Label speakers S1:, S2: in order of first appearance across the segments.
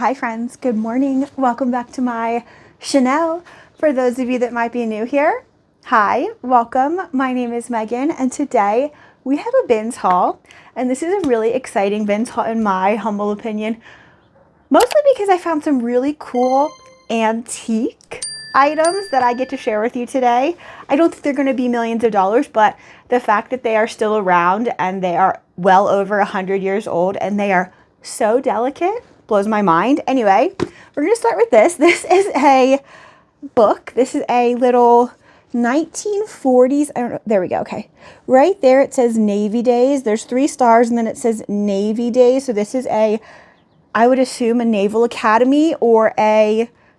S1: Hi friends, good morning. Welcome back to my Chanel. For those of you that might be new here, hi, welcome. My name is Megan and today we have a bins haul, and this is a really exciting bins haul in my humble opinion, mostly because I found some really cool antique items that I get to share with you today. I don't think they're going to be millions of dollars, but the fact that they are still around and they are well over 100 years old and they are so delicate blows my mind. Anyway, we're going to start with this. This is a book. This is a little 1940s. I don't know. There we go. Okay. Right there it says Navy Days. There's 3 stars and then it says Navy Days. So this is a, I would assume, a naval academy or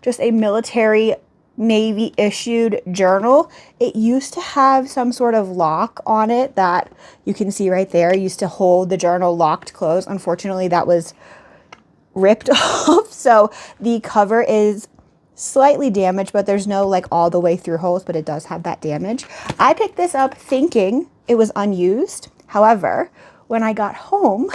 S1: just a military Navy issued journal. It used to have some sort of lock on it that you can see right there. It used to hold the journal locked closed. Unfortunately, that was ripped off. So the cover is slightly damaged, but there's no like all the way through holes, but it does have that damage. I picked this up thinking it was unused. However, when I got home,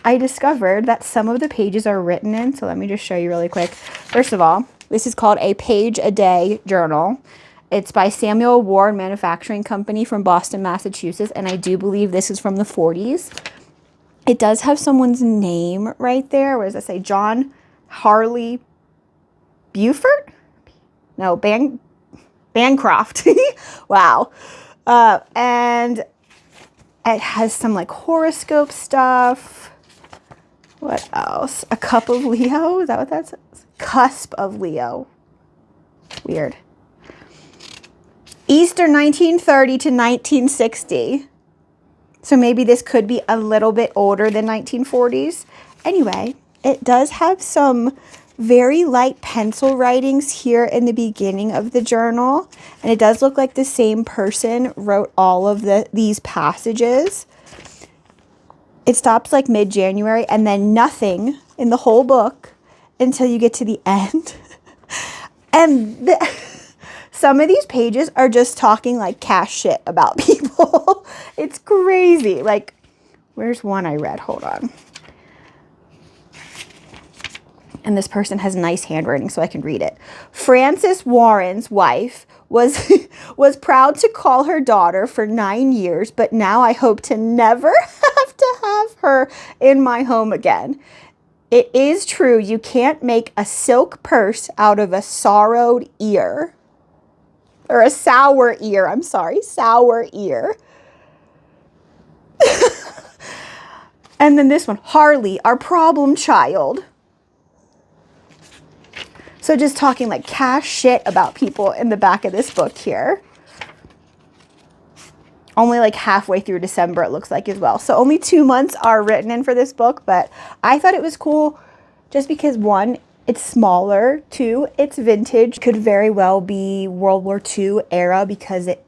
S1: I discovered that some of the pages are written in. So let me just show you really quick. First of all, this is called a Page a Day journal. It's by Samuel Ward Manufacturing Company from Boston, Massachusetts. And I do believe this is from the 40s. It does have someone's name right there. What does it say? John Harley Beaufort? No, Bancroft. Wow. And it has some like horoscope stuff. What else? A Cup of Leo. Is that what that says? Cusp of Leo. Weird. Easter 1930 to 1960. So maybe this could be a little bit older than 1940s. Anyway, it does have some very light pencil writings here in the beginning of the journal. And it does look like the same person wrote all of these passages. It stops like mid-January and then nothing in the whole book until you get to the end. And some of these pages are just talking like cash shit about people. It's crazy. Like, where's one I read? Hold on. And this person has nice handwriting so I can read it. Frances Warren's wife was proud to call her daughter for 9 years, but now I hope to never have to have her in my home again. It is true you can't make a silk purse out of a sorrowed ear. Or a sour ear. I'm sorry, sour ear. And then this one, Harley, our problem child. So just talking like cash shit about people in the back of this book here. Only like halfway through December, it looks like as well. So only 2 months are written in for this book, but I thought it was cool just because 1, it's smaller, 2, it's vintage. Could very well be World War II era because it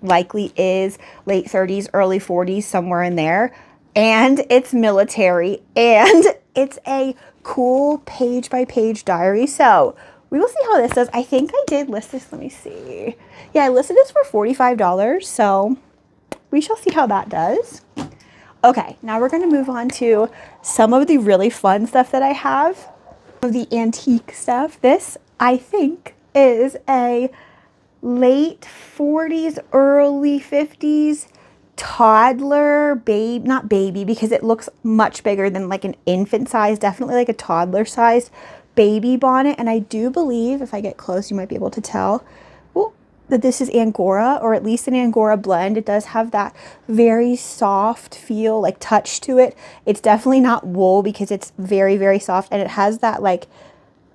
S1: likely is late 30s, early 40s, somewhere in there. And it's military and it's a cool page by page diary. So we will see how this does. I think I did list this. Let me see. Yeah, I listed this for $45. So we shall see how that does. Okay, now we're going to move on to some of the really fun stuff that I have. Of the antique stuff. This, I think, is a late 40s, early 50s toddler babe, not baby because it looks much bigger than like an infant size, definitely like a toddler size baby bonnet. And I do believe, if I get close, you might be able to tell that this is Angora, or at least an Angora blend. It does have that very soft feel, like touch to it. It's definitely not wool because it's very, very soft, and it has that like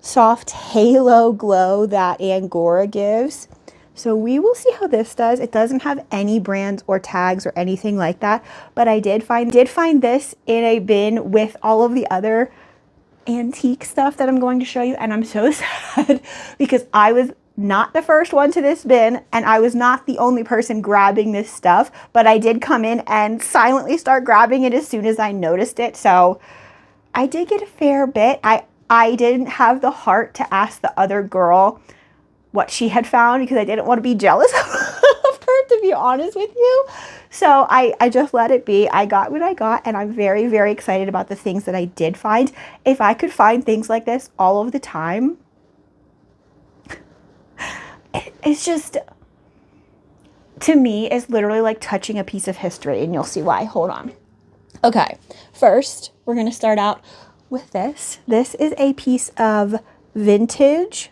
S1: soft halo glow that Angora gives. So we will see how this does. It doesn't have any brands or tags or anything like that, but I did find this in a bin with all of the other antique stuff that I'm going to show you, and I'm so sad because I was not the first one to this bin and I was not the only person grabbing this stuff, but I did come in and silently start grabbing it as soon as I noticed it. So I did get a fair bit. I didn't have the heart to ask the other girl what she had found because I didn't want to be jealous of her to be honest with you. So I just let it be. I got what I got, and I'm very, very excited about the things that I did find. If I could find things like this all of the time, it's just, to me, it's literally like touching a piece of history, and you'll see why. Hold on. Okay, first, we're going to start out with this. This is a piece of vintage.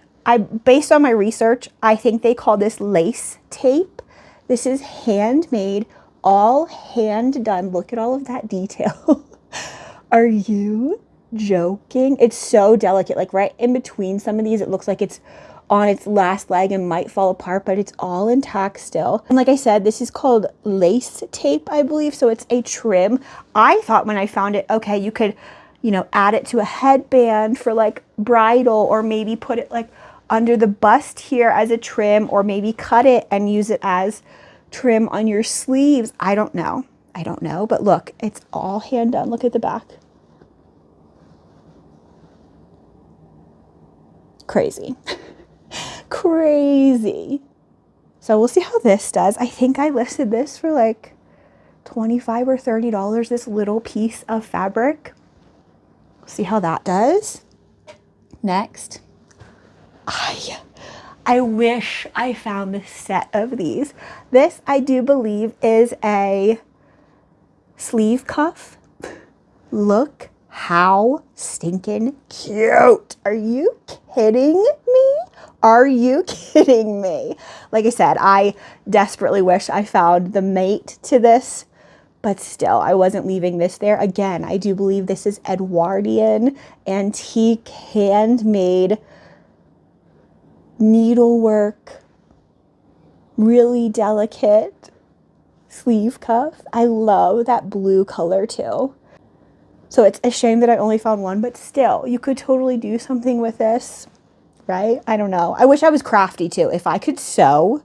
S1: Based on my research, I think they call this lace tape. This is handmade, all hand done. Look at all of that detail. Are you joking? It's so delicate. Like right in between some of these, it looks like it's on its last leg and might fall apart, but it's all intact still. And like I said, this is called lace tape, I believe. So it's a trim. I thought when I found it, okay, you could, you know, add it to a headband for like bridal, or maybe put it like under the bust here as a trim, or maybe cut it and use it as trim on your sleeves. I don't know. I don't know, but look, it's all hand done. Look at the back. Crazy. Crazy. So we'll see how this does. I think I listed this for like $25 or $30, this little piece of fabric. See how that does. Next, I wish I found this set of these. This, I do believe, is a sleeve cuff. Look how stinking cute. Are you kidding me? Are you kidding me? Like I said, I desperately wish I found the mate to this, but still, I wasn't leaving this there. Again, I do believe this is Edwardian, antique, handmade, needlework, really delicate sleeve cuff. I love that blue color too. So it's a shame that I only found one, but still, you could totally do something with this, right? I don't know. I wish I was crafty too. If I could sew,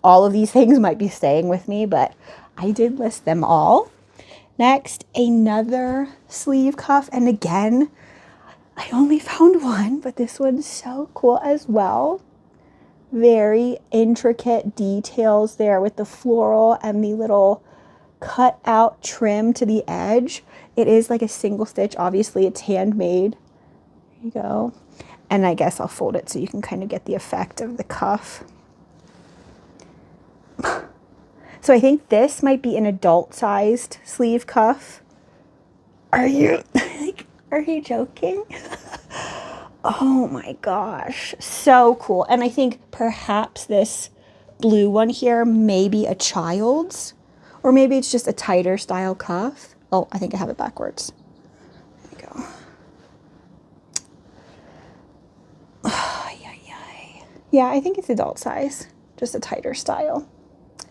S1: all of these things might be staying with me, but I did list them all. Next, another sleeve cuff. And again, I only found one, but this one's so cool as well. Very intricate details there with the floral and the little cut out trim to the edge. It is like a single stitch. Obviously, it's handmade. There you go. And I guess I'll fold it so you can kind of get the effect of the cuff. So I think this might be an adult-sized sleeve cuff. Are you joking? Oh my gosh, so cool. And I think perhaps this blue one here may be a child's, or maybe it's just a tighter style cuff. Oh, I think I have it backwards. There we go. Oh, yeah, I think it's adult size, just a tighter style.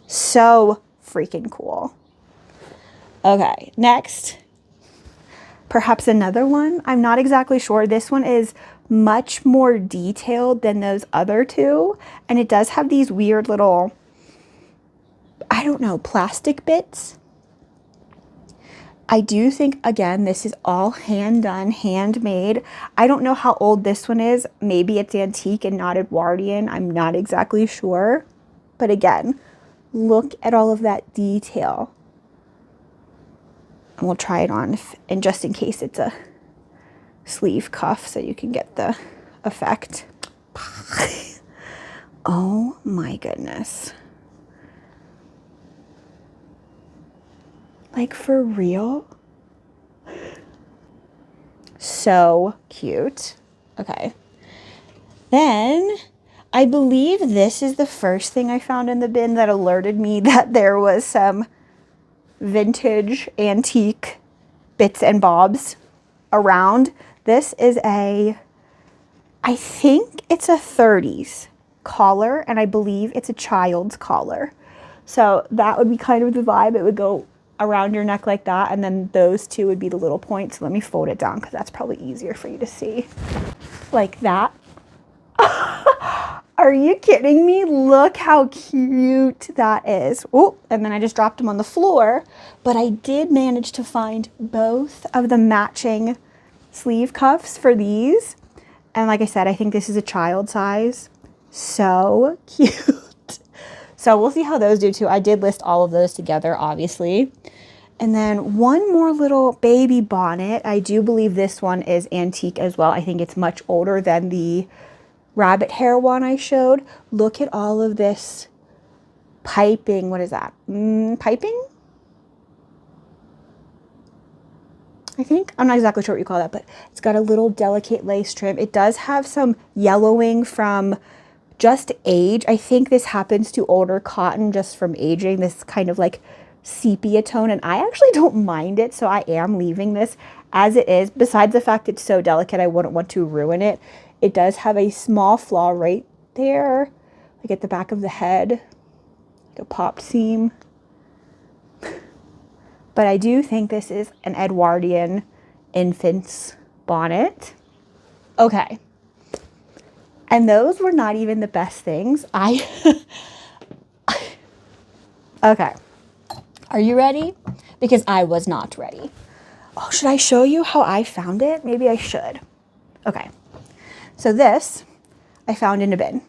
S1: So freaking cool. Okay, next, perhaps another one. I'm not exactly sure. This one is much more detailed than those other two, and it does have these weird little, I don't know, plastic bits. I do think, again, this is all hand done, handmade. I don't know how old this one is. Maybe it's antique and not Edwardian. I'm not exactly sure. But again, look at all of that detail. And we'll try it on, and just in case it's a sleeve cuff so you can get the effect. Oh my goodness. Like, for real? So cute. Okay. Then I believe this is the first thing I found in the bin that alerted me that there was some vintage antique bits and bobs around. This is I think it's a 30s collar, and I believe it's a child's collar. So that would be kind of the vibe. It would go around your neck like that, and then those two would be the little points. Let me fold it down because that's probably easier for you to see. Like that. Are you kidding me? Look how cute that is. Oh, and then I just dropped them on the floor, but I did manage to find both of the matching sleeve cuffs for these. And like I said, I think this is a child size. So cute. So we'll see how those do too. I did list all of those together, obviously. And then one more little baby bonnet. I do believe this one is antique as well. I think it's much older than the rabbit hair one I showed. Look at all of this piping. What is that? Piping? I think. I'm not exactly sure what you call that, but it's got a little delicate lace trim. It does have some yellowing from just age. I think this happens to older cotton just from aging, this kind of like sepia tone, and I actually don't mind it, so I am leaving this as it is. Besides the fact it's so delicate, I wouldn't want to ruin it. It does have a small flaw right there, like at the back of the head, like a pop seam. But I do think this is an Edwardian infant's bonnet. Okay. And those were not even the best things. Okay. Are you ready? Because I was not ready. Oh, should I show you how I found it? Maybe I should. Okay. So this I found in a bin.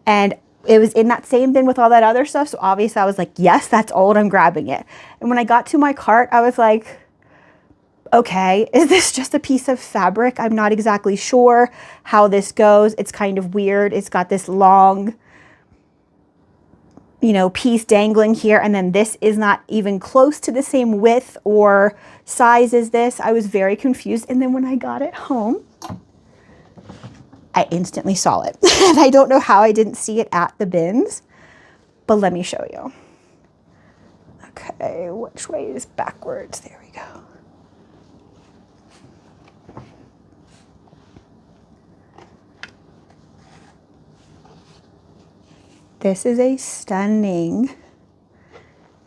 S1: And it was in that same bin with all that other stuff. So obviously I was like, yes, that's old. I'm grabbing it. And when I got to my cart, I was like, okay, is this just a piece of fabric? I'm not exactly sure how this goes. It's kind of weird. It's got this long, you know, piece dangling here. And then this is not even close to the same width or size as this. I was very confused. And then when I got it home, I instantly saw it. And I don't know how I didn't see it at the bins, but let me show you. Okay, which way is backwards? There we go. This is a stunning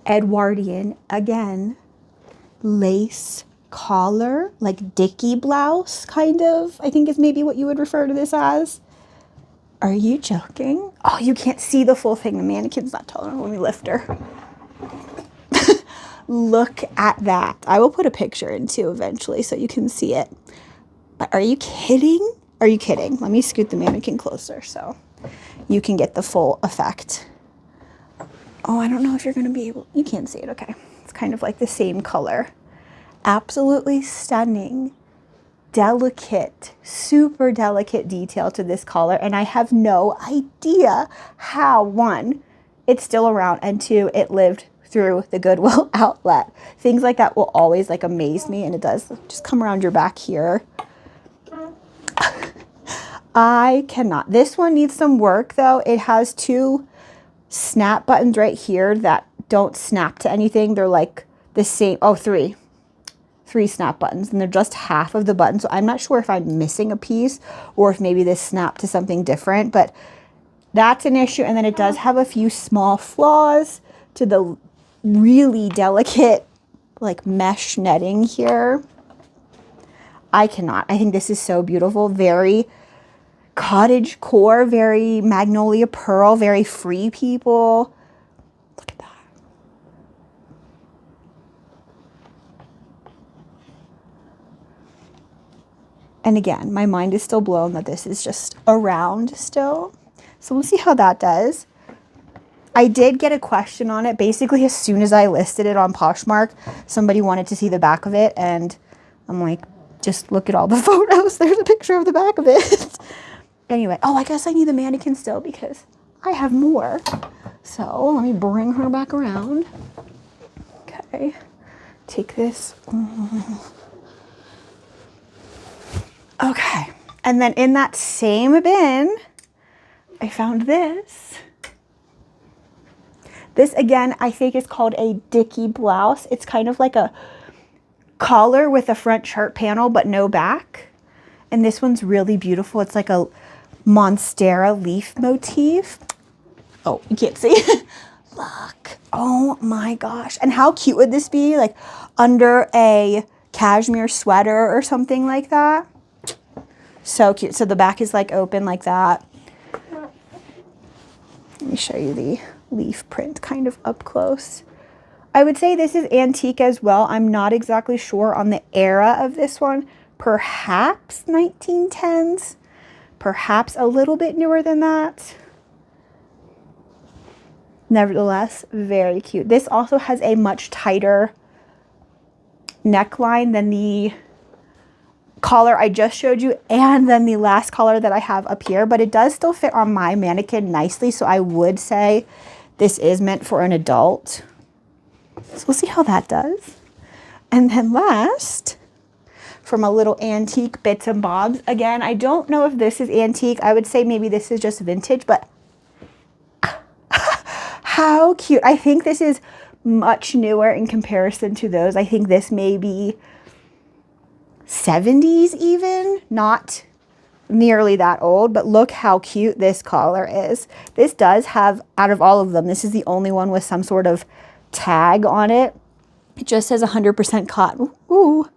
S1: Edwardian, again, lace collar, like dicky blouse, kind of, I think is maybe what you would refer to this as. Are you joking? Oh, you can't see the full thing. The mannequin's not tall enough. Let me lift her. Look at that. I will put a picture in too eventually so you can see it. But are you kidding? Are you kidding? Let me scoot the mannequin closer so you can get the full effect. Oh, I don't know if you're going to be able, you can't see it. Okay. It's kind of like the same color. Absolutely stunning, delicate, super delicate detail to this collar. And I have no idea how, one, it's still around, and two, it lived through the Goodwill outlet. Things like that will always like amaze me, and it does. Just come around your back here. I cannot. This one needs some work though. It has two snap buttons right here that don't snap to anything. They're like the same. Oh, three snap buttons, and they're just half of the button. So I'm not sure if I'm missing a piece or if maybe this snapped to something different, but that's an issue. And then it does have a few small flaws to the really delicate like mesh netting here. I cannot. I think this is so beautiful. Very cottage core, very magnolia pearl, very free people. Look at that. And again, my mind is still blown that this is just around still. So we'll see how that does. I did get a question on it. Basically, as soon as I listed it on Poshmark, somebody wanted to see the back of it. And I'm like, just look at all the photos. There's a picture of the back of it. Anyway, oh, I guess I need the mannequin still because I have more. So let me bring her back around. Okay, take this. Okay, and then in that same bin, I found this. This again, I think is called a dicky blouse. It's kind of like a collar with a front shirt panel, but no back. And this one's really beautiful. It's like a Monstera leaf motif. Oh, you can't see. Look. Oh my gosh. And how cute would this be? Like under a cashmere sweater or something like that. So cute. So the back is like open like that. Let me show you the leaf print kind of up close. I would say this is antique as well. I'm not exactly sure on the era of this one. Perhaps 1910s. Perhaps a little bit newer than that. Nevertheless, very cute. This also has a much tighter neckline than the collar I just showed you and then the last collar that I have up here, but it does still fit on my mannequin nicely, so I would say this is meant for an adult. So we'll see how that does. And then last, from a little antique bits and bobs. Again, I don't know if this is antique. I would say maybe this is just vintage, but how cute. I think this is much newer in comparison to those. I think this may be 70s even, not nearly that old, but look how cute this collar is. This does have, out of all of them, this is the only one with some sort of tag on it. It just says 100% cotton. Ooh,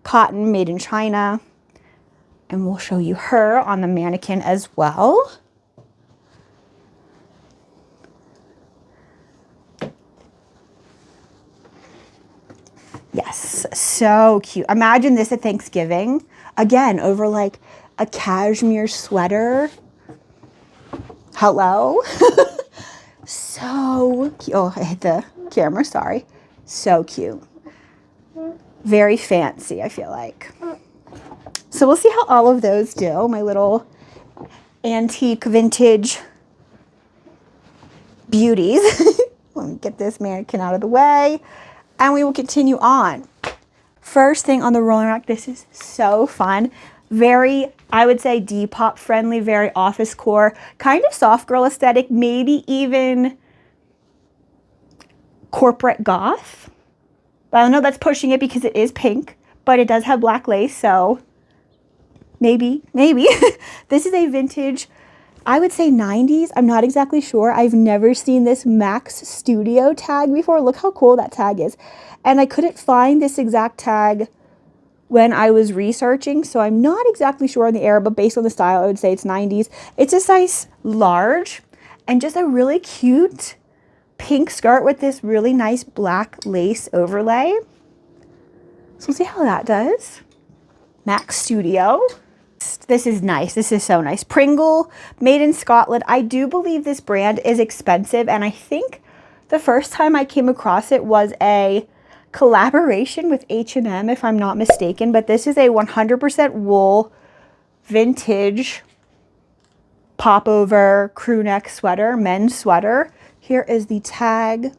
S1: cotton made in China. And we'll show you her on the mannequin as well. Yes, so cute. Imagine this at Thanksgiving. Again, over like a cashmere sweater. Hello? So cute. Oh, I hit the camera, sorry. So cute. Very fancy, I feel like. So we'll see how all of those do. My little antique vintage beauties. Let me get this mannequin out of the way. And we will continue on. First thing on the rolling rack, this is so fun. Very, I would say, Depop friendly, very office core, kind of soft girl aesthetic, maybe even corporate goth. I don't know, that's pushing it because it is pink, but it does have black lace, so maybe. This is a vintage, I would say 90s. I'm not exactly sure. I've never seen this Max Studio tag before. Look how cool that tag is. And I couldn't find this exact tag when I was researching, so I'm not exactly sure on the era, but based on the style, I would say it's 90s. It's a size large and just a really cute pink skirt with this really nice black lace overlay. So we'll see how that does. Max Studio. This is nice. This is so nice. Pringle, made in Scotland. I do believe this brand is expensive, and I think the first time I came across it was a collaboration with H&M, if I'm not mistaken, but this is a 100% wool vintage popover crew neck sweater, men's sweater. Here is the tag.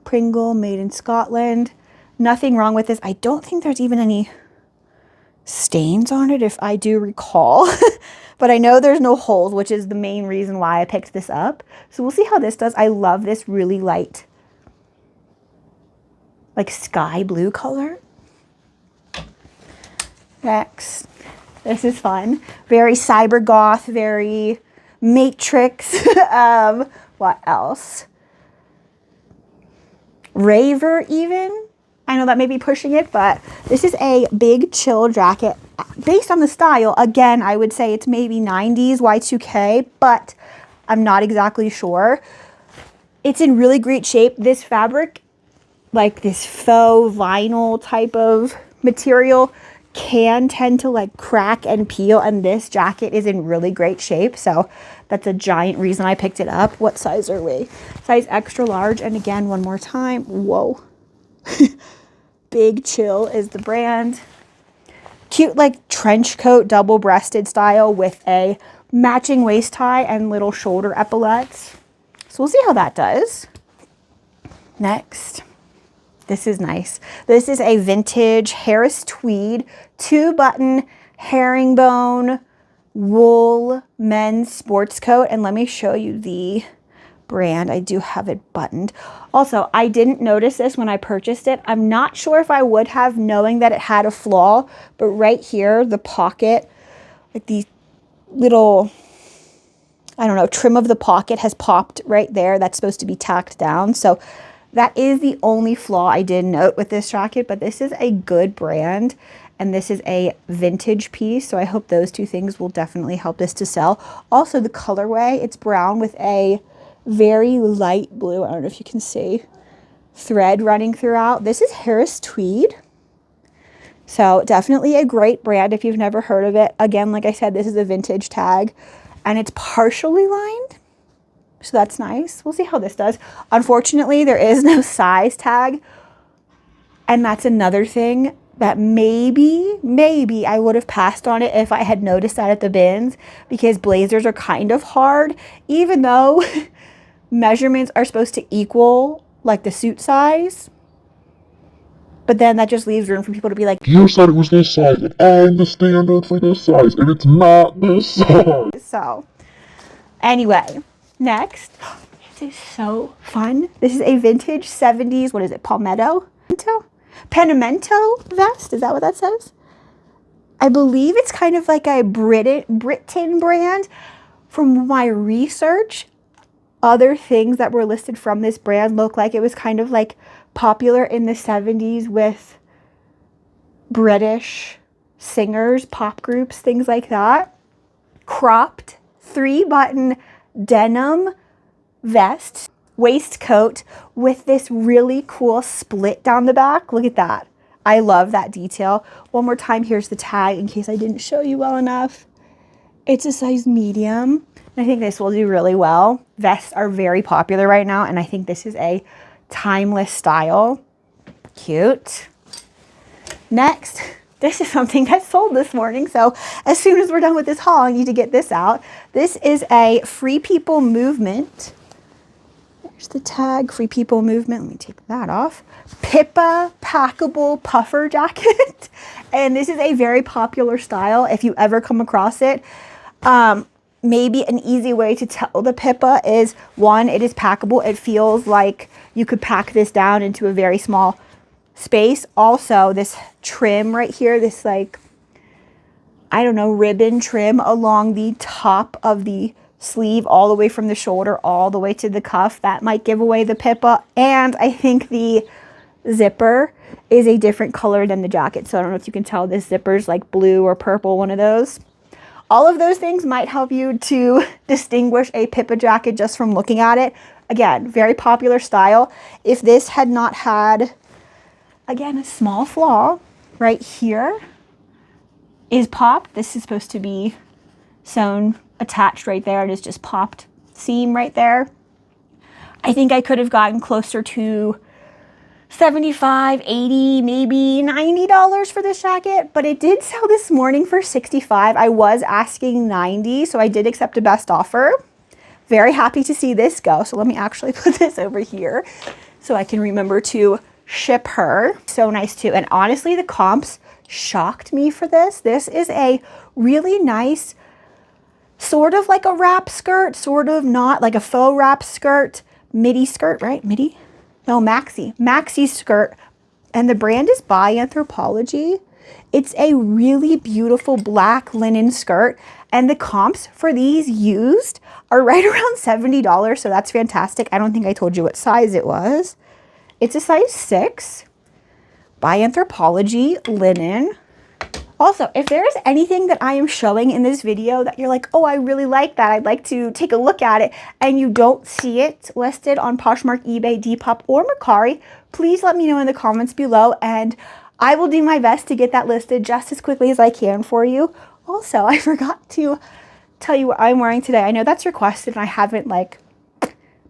S1: Pringle, made in Scotland. Nothing wrong with this. I don't think there's even any stains on it, if I do recall. But I know there's no holes, which is the main reason why I picked this up. So we'll see how this does. I love this really light, like sky blue color. Next, this is fun. Very cyber goth, very Matrix. What else? Raver even. I know that may be pushing it, but this is a big chill jacket based on the style. Again, I would say it's maybe 90s Y2K, but I'm not exactly sure. It's in really great shape. This fabric, like this faux vinyl type of material, can tend to like crack and peel, and this jacket is in really great shape, so that's a giant reason I picked it up. What size are we? Size extra large. And again, one more time, whoa. Big Chill is the brand. Cute like trench coat, double-breasted style with a matching waist tie and little shoulder epaulets. So we'll see how that does. Next, this is nice. This is a vintage Harris tweed, 2-button herringbone wool men's sports coat. And let me show you the brand. I do have it buttoned. Also, I didn't notice this when I purchased it. I'm not sure if I would have, knowing that it had a flaw, but right here, the pocket, like the little, I don't know, trim of the pocket has popped right there. That's supposed to be tacked down. So that is the only flaw I did note with this jacket, but this is a good brand and this is a vintage piece. So I hope those two things will definitely help this to sell. Also the colorway, it's brown with a very light blue, I don't know if you can see, thread running throughout. This is Harris Tweed. So definitely a great brand if you've never heard of it. Again, like I said, this is a vintage tag and it's partially lined. So that's nice. We'll see how this does. Unfortunately, there is no size tag. And that's another thing that maybe I would have passed on it if I had noticed that at the bins, because blazers are kind of hard, even though measurements are supposed to equal like the suit size. But then that just leaves room for people to be like,
S2: you said it was this size, and I'm the standard for this size, and it's not this size.
S1: so anyway, next. This is so fun. This is a vintage 70s, what is it, Palmetto? Panamento vest, is that what that says? I believe it's kind of like a Britain brand. From my research, other things that were listed from this brand look like it was kind of like popular in the 70s with British singers, pop groups, things like that. Cropped 3-button denim vest, waistcoat with this really cool split down the back. Look at that. I love that detail. One more time, here's the tag in case I didn't show you well enough. It's a size medium. I think this will do really well. Vests are very popular right now, and I think this is a timeless style. Cute. Next, this is something that sold this morning, so as soon as we're done with this haul, I need to get this out. This is a Free People Movement. There's the tag, Free People Movement. Let me take that off. Pippa packable puffer jacket. And this is a very popular style if you ever come across it. Maybe an easy way to tell the Pippa is, one, it is packable. It feels like you could pack this down into a very small space. Also, this trim right here, this like, I don't know, ribbon trim along the top of the sleeve, all the way from the shoulder all the way to the cuff, that might give away the Pippa. And I think the zipper is a different color than the jacket, so I don't know if you can tell, this zipper's like blue or purple, one of those. All of those things might help you to distinguish a Pippa jacket just from looking at it. Again, very popular style. If this had not had, again, a small flaw right here is popped. This is supposed to be sewn attached right there. It is just popped seam right there. I think I could have gotten closer to $75, $80, maybe $90 for this jacket, but it did sell this morning for $65. I was asking $90, so I did accept a best offer. Very happy to see this go. So let me actually put this over here so I can remember to ship her. So nice too. And honestly, the comps shocked me for this. This is a really nice, sort of like a wrap skirt, sort of not, like a faux wrap skirt, midi skirt, right? Midi? No, maxi skirt. And the brand is by Anthropologie. It's a really beautiful black linen skirt. And the comps for these used are right around $70. So that's fantastic. I don't think I told you what size it was. It's a size 6 by Anthropologie linen. Also, if there is anything that I am showing in this video that you're like, oh, I really like that, I'd like to take a look at it, and you don't see it listed on Poshmark, eBay, Depop, or Mercari, please let me know in the comments below, and I will do my best to get that listed just as quickly as I can for you. Also, I forgot to tell you what I'm wearing today. I know that's requested, and I haven't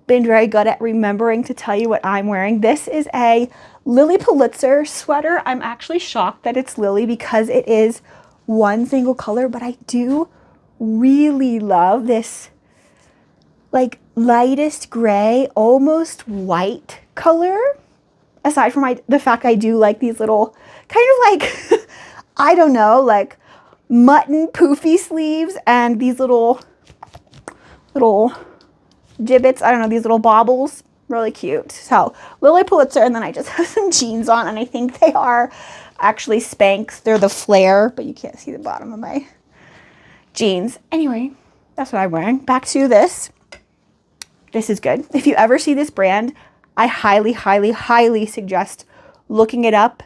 S1: been very good at remembering to tell you what I'm wearing. This is a Lily Pulitzer sweater. I'm actually shocked that it's Lily because it is one single color, but I do really love this like lightest gray, almost white color. Aside from the fact I do like these little kind of like, I don't know, like mutton poofy sleeves and these little gibbets, I don't know, these little baubles, really cute. So Lily Pulitzer, and then I just have some jeans on, and I think they are actually Spanx. They're the flare, but you can't see the bottom of my jeans. Anyway, that's what I'm wearing. Back to this. This is good. If you ever see this brand, I highly, highly, highly suggest looking it up,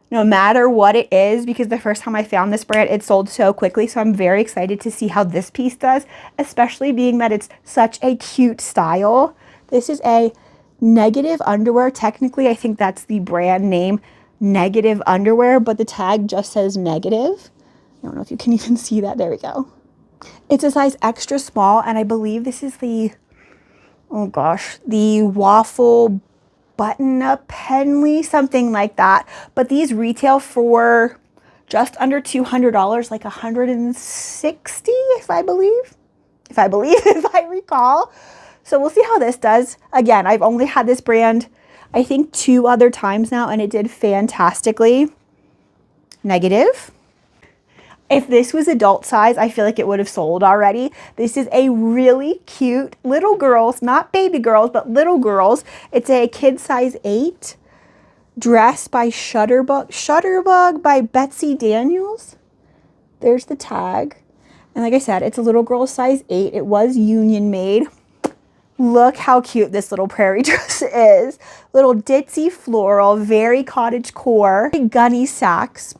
S1: no matter what it is, because the first time I found this brand, it sold so quickly. So I'm very excited to see how this piece does, especially being that it's such a cute style. This is a Negative underwear. Technically, I think that's the brand name, Negative underwear, but the tag just says Negative. I don't know if you can even see that. There we go. It's a size extra small, and I believe this is the oh gosh, the waffle button-up Henley, something like that. But these retail for just under $200, like 160, if I believe, if I recall. So we'll see how this does. Again, I've only had this brand, I think 2 other times now, and it did fantastically. Negative. If this was adult size, I feel like it would have sold already. This is a really cute little girls, not baby girls, but little girls. It's a kid size 8 dress by Shutterbug by Betsy Daniels. There's the tag. And like I said, it's a little girl size 8. It was union made. Look how cute this little prairie dress is. Little ditzy floral, very cottagecore, gunny sacks.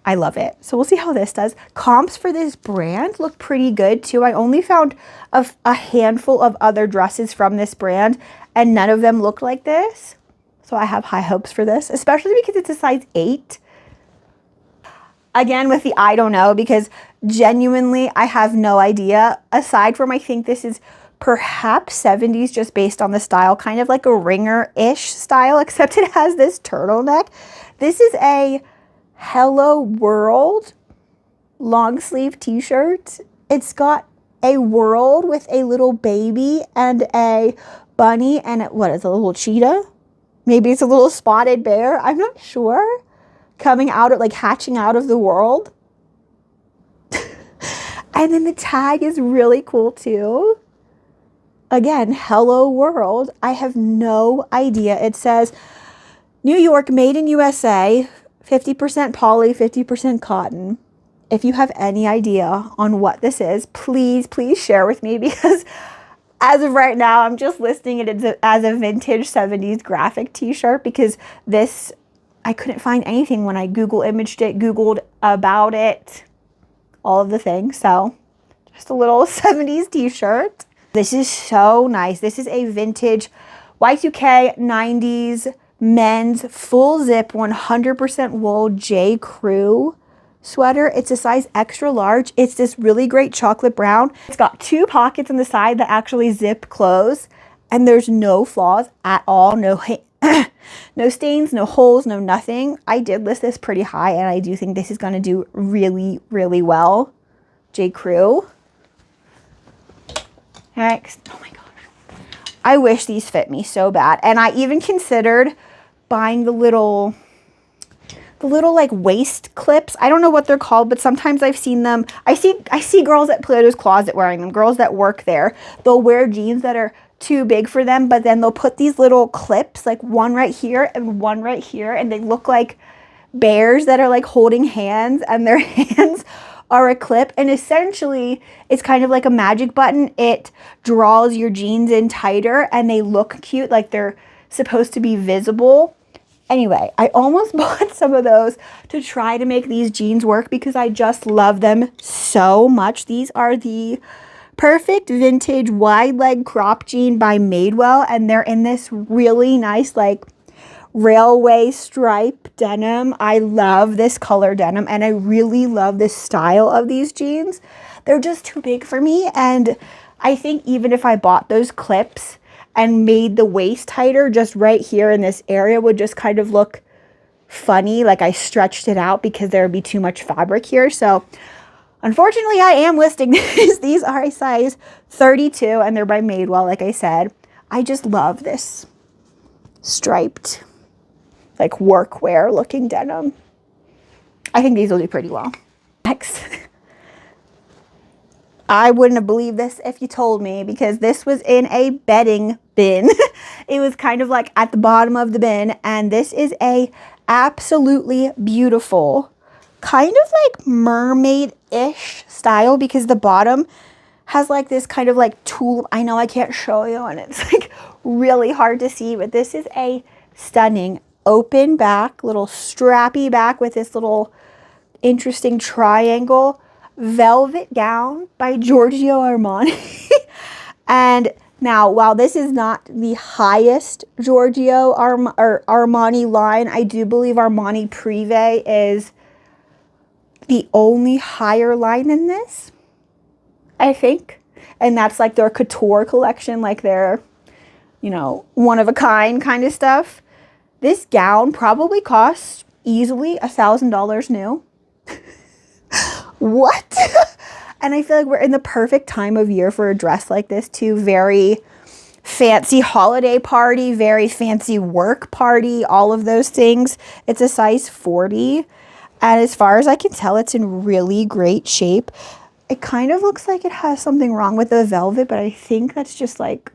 S1: I love it. So we'll see how this does. Comps for this brand look pretty good too. I only found a handful of other dresses from this brand and none of them looked like this. So I have high hopes for this, especially because it's a size 8. Again, with the I don't know, because genuinely I have no idea. Aside from I think this is perhaps 70s just based on the style, kind of like a ringer-ish style, except it has this turtleneck. This is a Hello World long sleeve t-shirt. It's got a world with a little baby and a bunny and what is it, a little cheetah? Maybe it's a little spotted bear. I'm not sure. Coming out of, like hatching out of the world. And then the tag is really cool too. Again, Hello World. I have no idea. It says New York, made in USA, 50% poly, 50% cotton. If you have any idea on what this is, please, please share with me, because as of right now, I'm just listing it as a vintage 70s graphic t-shirt, because this, I couldn't find anything when I Google imaged it, Googled about it, all of the things. So just a little 70s t-shirt. This is so nice. This is a vintage Y2K 90s men's full zip 100% wool J. Crew sweater. It's a size extra large. It's this really great chocolate brown. It's got 2 pockets on the side that actually zip close, and there's no flaws at all. No no stains, no holes, no nothing. I did list this pretty high, and I do think this is going to do really, really well. J. Crew. Next. Oh my gosh. I wish these fit me so bad. And I even considered buying the little like waist clips. I don't know what they're called, but sometimes I've seen them. I see girls at Plato's Closet wearing them, girls that work there. They'll wear jeans that are too big for them, but then they'll put these little clips, like one right here and one right here, and they look like bears that are like holding hands, and their hands are a clip, and essentially it's kind of like a magic button. It draws your jeans in tighter and they look cute, like they're supposed to be visible. Anyway, I almost bought some of those to try to make these jeans work because I just love them so much. These are the perfect vintage wide leg crop jean by Madewell, and they're in this really nice like railway stripe denim. I love this color denim, and I really love this style of these jeans. They're just too big for me, and I think even if I bought those clips and made the waist tighter just right here in this area, would just kind of look funny, like I stretched it out, because there would be too much fabric here. So unfortunately, I am listing these. These are a size 32, and they're by Madewell, like I said. I just love this striped, like workwear looking denim. I think these will do pretty well. Next. I wouldn't have believed this if you told me, because this was in a bedding bin. It was kind of like at the bottom of the bin, and this is a absolutely beautiful, kind of like mermaid-ish style, because the bottom has like this kind of like tulle. I know I can't show you, and it's like really hard to see, but this is a stunning open back, little strappy back with this little interesting triangle velvet gown by Giorgio Armani. And now, while this is not the highest Giorgio Armani line, I do believe Armani Privé is the only higher line than this, I think. and that's like their couture collection, like their, you know, one of a kind kind of stuff. This gown probably costs easily $1,000 new. What? And I feel like we're in the perfect time of year for a dress like this too. Very fancy holiday party, very fancy work party, all of those things. It's a size 40. And as far as I can tell, it's in really great shape. It kind of looks like it has something wrong with the velvet, but I think that's just like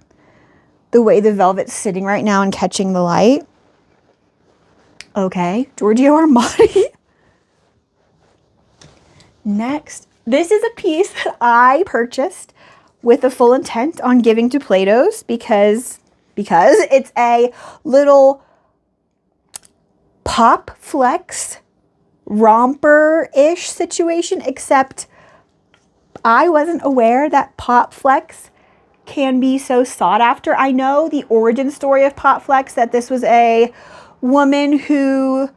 S1: the way the velvet's sitting right now and catching the light. Okay, Giorgio Armani. Next, this is a piece that I purchased with the full intent on giving to Plato's because it's a little pop flex romper-ish situation, except I wasn't aware that pop flex can be so sought after. I know the origin story of pop flex, that this was a woman who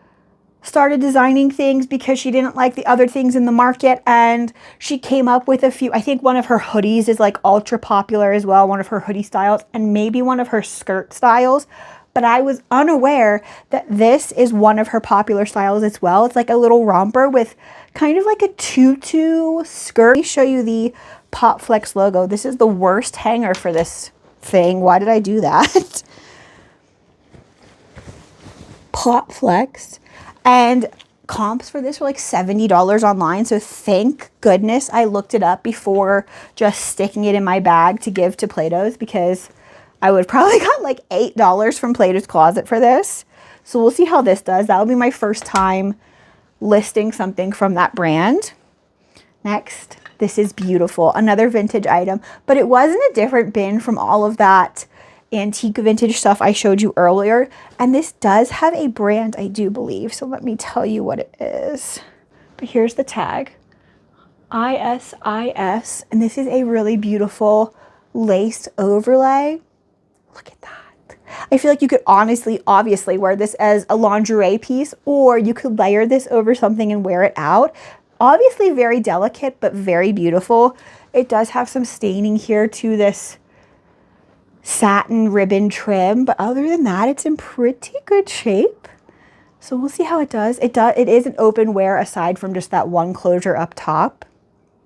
S1: started designing things because she didn't like the other things in the market, and she came up with a few. I think one of her hoodies is like ultra popular as well, one of her hoodie styles, and maybe one of her skirt styles, but I was unaware that this is one of her popular styles as well. It's like a little romper with kind of like a tutu skirt. Let me show you the Pop Flex logo. This is the worst hanger for this thing. Why did I do that? Pop Flex. And comps for this were like $70 online. So thank goodness I looked it up before just sticking it in my bag to give to Plato's, because I would probably got like $8 from Plato's Closet for this. So we'll see how this does. That'll be my first time listing something from that brand. Next, this is beautiful. Another vintage item, but it was in a different bin from all of that antique vintage stuff I showed you earlier. And this does have a brand, I do believe. So let me tell you what it is. But here's the tag. ISIS. And this is a really beautiful lace overlay. Look at that. I feel like you could obviously wear this as a lingerie piece, or you could layer this over something and wear it out. Obviously very delicate, but very beautiful. It does have some staining here to this satin ribbon trim, but other than that, it's in pretty good shape. So we'll see how it does. It is an open wear aside from just that one closure up top.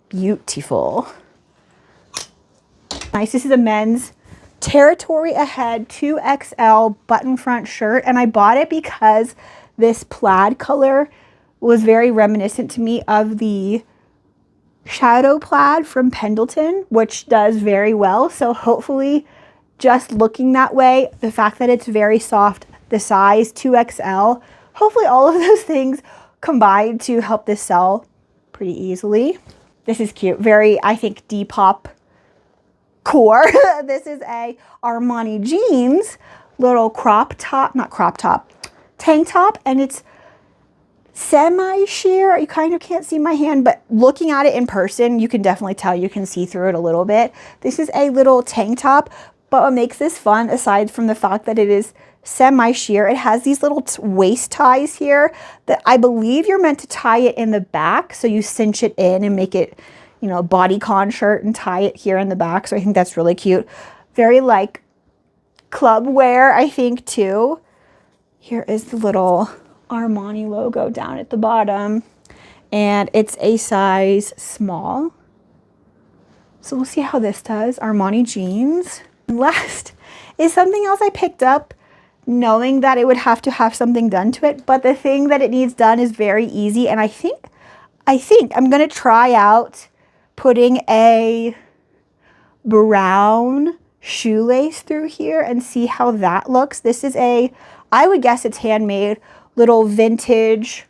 S1: Beautiful. Nice. This is a men's Territory Ahead 2XL button front shirt, and I bought it because this plaid color was very reminiscent to me of the shadow plaid from Pendleton, which does very well. So hopefully, just looking that way, the fact that it's very soft, the size 2XL, hopefully all of those things combine to help this sell pretty easily. This is cute. Very, I think, Depop core. This is a Armani jeans little tank top, and it's semi-sheer. You kind of can't see my hand, but looking at it in person, you can definitely tell. You can see through it a little bit. This is a little tank top, but what makes this fun, aside from the fact that it is semi-sheer, it has these little waist ties here that I believe you're meant to tie it in the back, so you cinch it in and make it, you know, a bodycon shirt and tie it here in the back. So I think that's really cute. Very like club wear, I think, too. Here is the little Armani logo down at the bottom, and it's a size small. So we'll see how this does. Armani jeans. And last is something else I picked up knowing that it would have to have something done to it, but the thing that it needs done is very easy, and I think I'm gonna try out putting a brown shoelace through here and see how that looks. This is I would guess it's handmade, little vintage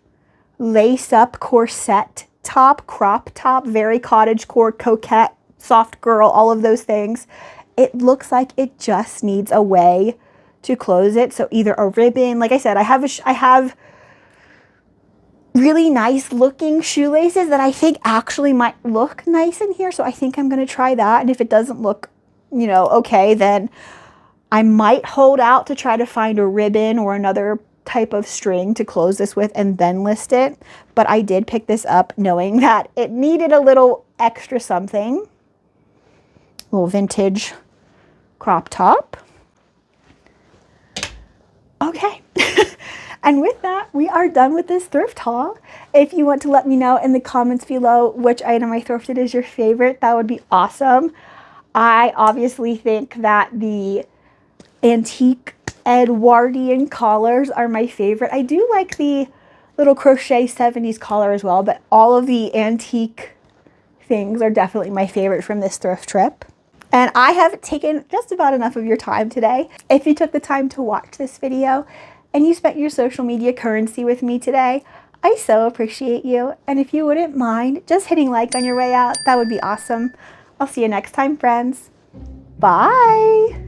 S1: lace up corset top, crop top, very cottagecore, coquette, soft girl, all of those things. It looks like it just needs a way to close it. So either a ribbon, like I said, I have really nice looking shoelaces that I think actually might look nice in here. So I think I'm going to try that. And if it doesn't look, you know, okay, then I might hold out to try to find a ribbon or another type of string to close this with and then list it. But I did pick this up knowing that it needed a little extra something. little vintage crop top. Okay. And with that, we are done with this thrift haul. If you want to let me know in the comments below which item I thrifted is your favorite, that would be awesome. I obviously think that the antique Edwardian collars are my favorite. I do like the little crochet 70s collar as well, but all of the antique things are definitely my favorite from this thrift trip. And I have taken just about enough of your time today. If you took the time to watch this video and you spent your social media currency with me today, I so appreciate you. And if you wouldn't mind just hitting like on your way out, that would be awesome. I'll see you next time, friends. Bye.